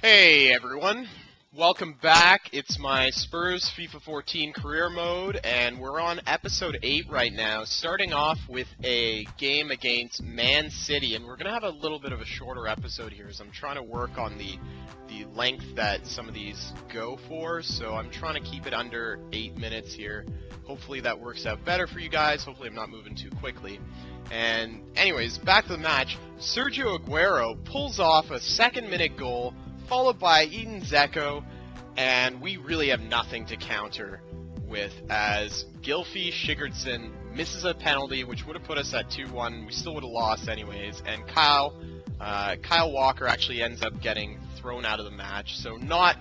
Hey everyone, welcome back. It's my Spurs FIFA 14 career mode, and we're on episode 8 right now, starting off with a game against Man City, and we're going to have a little bit of a shorter episode here, as I'm trying to work on the length that some of these go for, so I'm trying to keep it under 8 minutes here. Hopefully that works out better for you guys. Hopefully I'm not moving too quickly. And anyways, back to the match. Sergio Aguero pulls off a second-minute goal, followed by Eden Dzeko, and we really have nothing to counter with, as Gylfi Sigurdsson misses a penalty, which would have put us at 2-1. We still would have lost anyways, and Kyle Walker actually ends up getting thrown out of the match. So not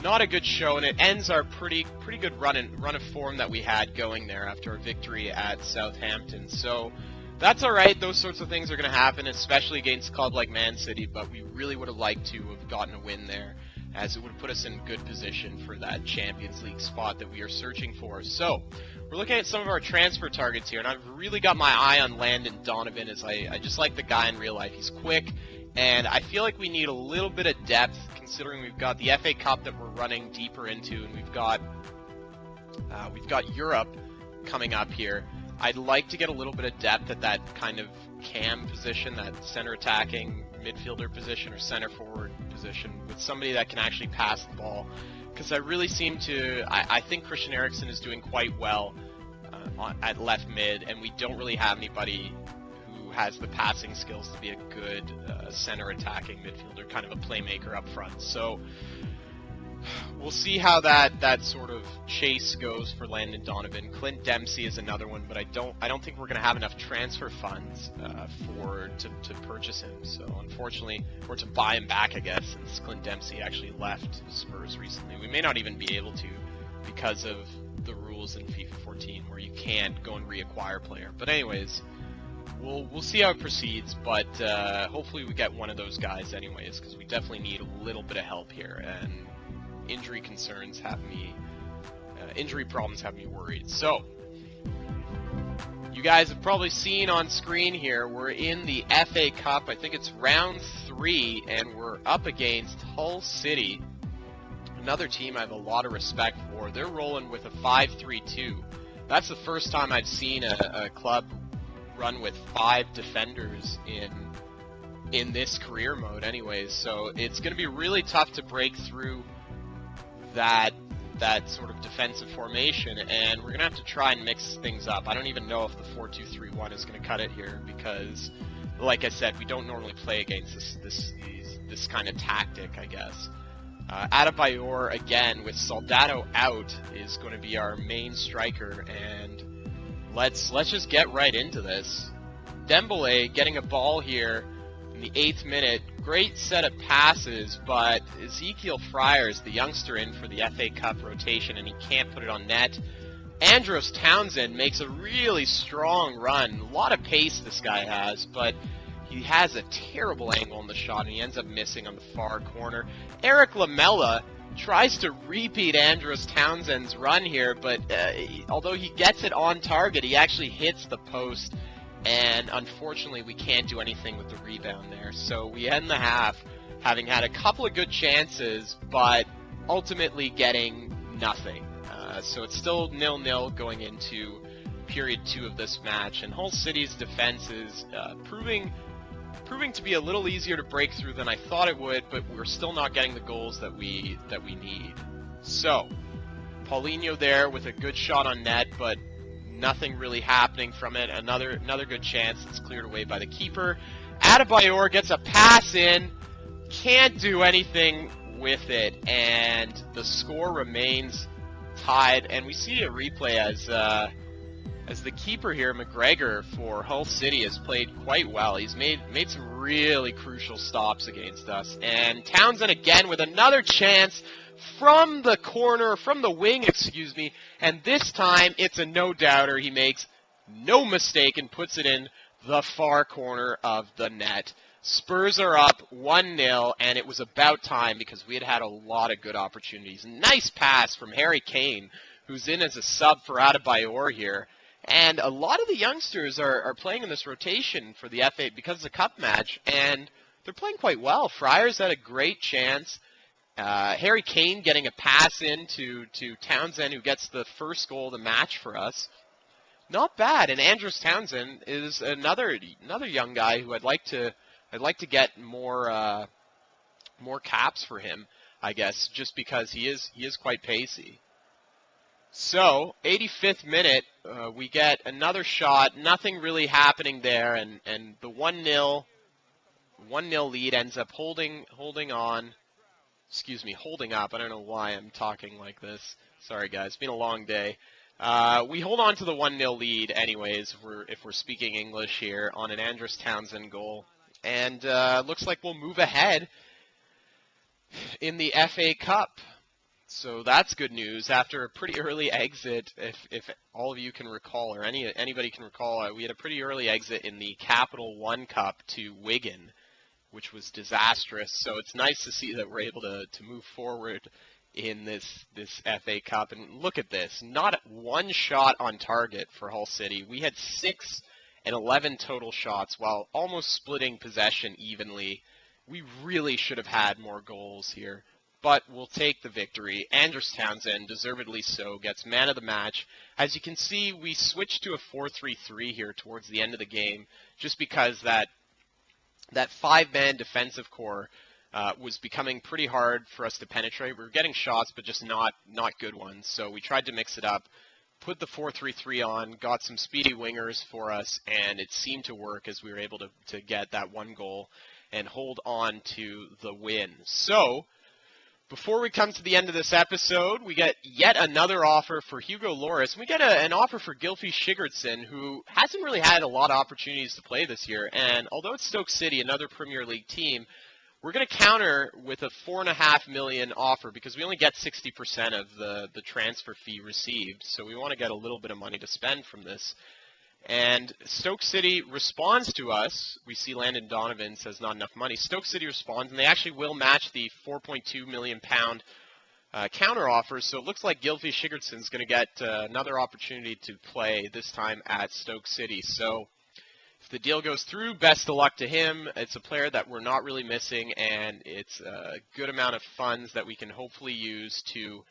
a good show, and it ends our pretty good run of form that we had going there after a victory at Southampton. So that's alright, those sorts of things are going to happen, especially against a club like Man City, but we really would have liked to have gotten a win there, as it would have put us in good position for that Champions League spot that we are searching for. So, we're looking at some of our transfer targets here, and I've really got my eye on Landon Donovan, as I just like the guy in real life. He's quick, and I feel like we need a little bit of depth, considering we've got the FA Cup that we're running deeper into, and we've got Europe coming up here. I'd like to get a little bit of depth at that kind of cam position, that center attacking midfielder position or center forward position, with somebody that can actually pass the ball. Because I really seem to, I think Christian Eriksen is doing quite well at left mid, and we don't really have anybody who has the passing skills to be a good center attacking midfielder, kind of a playmaker up front. So we'll see how that sort of chase goes for Landon Donovan. Clint Dempsey is another one, but I don't think we're going to have enough transfer funds to purchase him. So unfortunately, or to buy him back, I guess, since Clint Dempsey actually left Spurs recently. We may not even be able to, because of the rules in FIFA 14 where you can't go and reacquire a player. But anyways, we'll see how it proceeds, but hopefully we get one of those guys anyways, because we definitely need a little bit of help here, and injury concerns have me, injury problems have me worried. So, you guys have probably seen on screen here, we're in the FA Cup. I think it's round 3, and we're up against Hull City, another team I have a lot of respect for. They're rolling with a 5-3-2. That's the first time I've seen a club run with 5 defenders in this career mode anyways. So it's going to be really tough to break through that sort of defensive formation, and we're going to have to try and mix things up. I don't even know if the 4-2-3-1 is going to cut it here, because, like I said, we don't normally play against this kind of tactic, I guess. Adebayor, again, with Soldado out, is going to be our main striker, and let's just get right into this. Dembele getting a ball here in the 8th minute. Great set of passes, but Ezekiel Fryer's the youngster in for the FA Cup rotation, and he can't put it on net. Andros Townsend makes a really strong run. A lot of pace this guy has, but he has a terrible angle on the shot, and he ends up missing on the far corner. Eric Lamela tries to repeat Andros Townsend's run here, but although he gets it on target, he actually hits the post, and unfortunately we can't do anything with the rebound there. So we end the half having had a couple of good chances, but ultimately getting nothing. So it's still 0-0 going into period 2 of this match, and Hull City's defense is proving to be a little easier to break through than I thought it would, but we're still not getting the goals that we need. So Paulinho there with a good shot on net, but nothing really happening from it. Another good chance that's cleared away by the keeper. Adebayor gets a pass in, can't do anything with it, and the score remains tied. And we see a replay as the keeper here, McGregor, for Hull City, has played quite well. He's made some really crucial stops against us. And Townsend again with another chance from the corner, from the wing, excuse me, and this time it's a no-doubter. He makes no mistake and puts it in the far corner of the net. Spurs are up 1-0, and it was about time, because we had a lot of good opportunities. Nice pass from Harry Kane, who's in as a sub for Adebayor here. And a lot of the youngsters are playing in this rotation for the FA because it's a cup match, and they're playing quite well. Fryer's had a great chance, Harry Kane getting a pass in to Townsend, who gets the first goal of the match for us. Not bad. And Andros Townsend is another young guy who I'd like to get more caps for him, I guess, just because he is quite pacey. So, 85th minute, we get another shot. Nothing really happening there, and the 1-0 lead ends up holding on. Excuse me, holding up. I don't know why I'm talking like this. Sorry, guys. It's been a long day. We hold on to the 1-0 lead anyways, if we're speaking English here, on an Andros Townsend goal. And looks like we'll move ahead in the FA Cup. So that's good news. After a pretty early exit, if all of you can recall, or anybody can recall, we had a pretty early exit in the Capital One Cup to Wigan, which was disastrous. So it's nice to see that we're able to move forward in this FA Cup. And look at this, not one shot on target for Hull City. We had 6 and 11 total shots while almost splitting possession evenly. We really should have had more goals here, but we'll take the victory. Andros Townsend, deservedly so, gets man of the match. As you can see, we switched to a 4-3-3 here towards the end of the game, just because that 5-man defensive core was becoming pretty hard for us to penetrate. We were getting shots, but just not good ones. So we tried to mix it up, put the 4-3-3 on, got some speedy wingers for us, and it seemed to work as we were able to get that one goal and hold on to the win. So, before we come to the end of this episode, we get yet another offer for Hugo Lloris. We get an offer for Gylfi Sigurdsson, who hasn't really had a lot of opportunities to play this year. And although it's Stoke City, another Premier League team, we're going to counter with a $4.5 million offer because we only get 60% of the transfer fee received. So we want to get a little bit of money to spend from this. And Stoke City responds to us. We see Landon Donovan says not enough money. Stoke City responds, and they actually will match the £4.2 million counter offer. So it looks like Gylfi Sigurdsson is going to get another opportunity to play, this time at Stoke City. So if the deal goes through, best of luck to him. It's a player that we're not really missing, and it's a good amount of funds that we can hopefully use to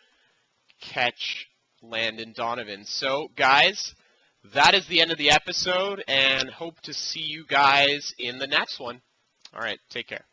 catch Landon Donovan. So, guys, that is the end of the episode, and hope to see you guys in the next one. All right, take care.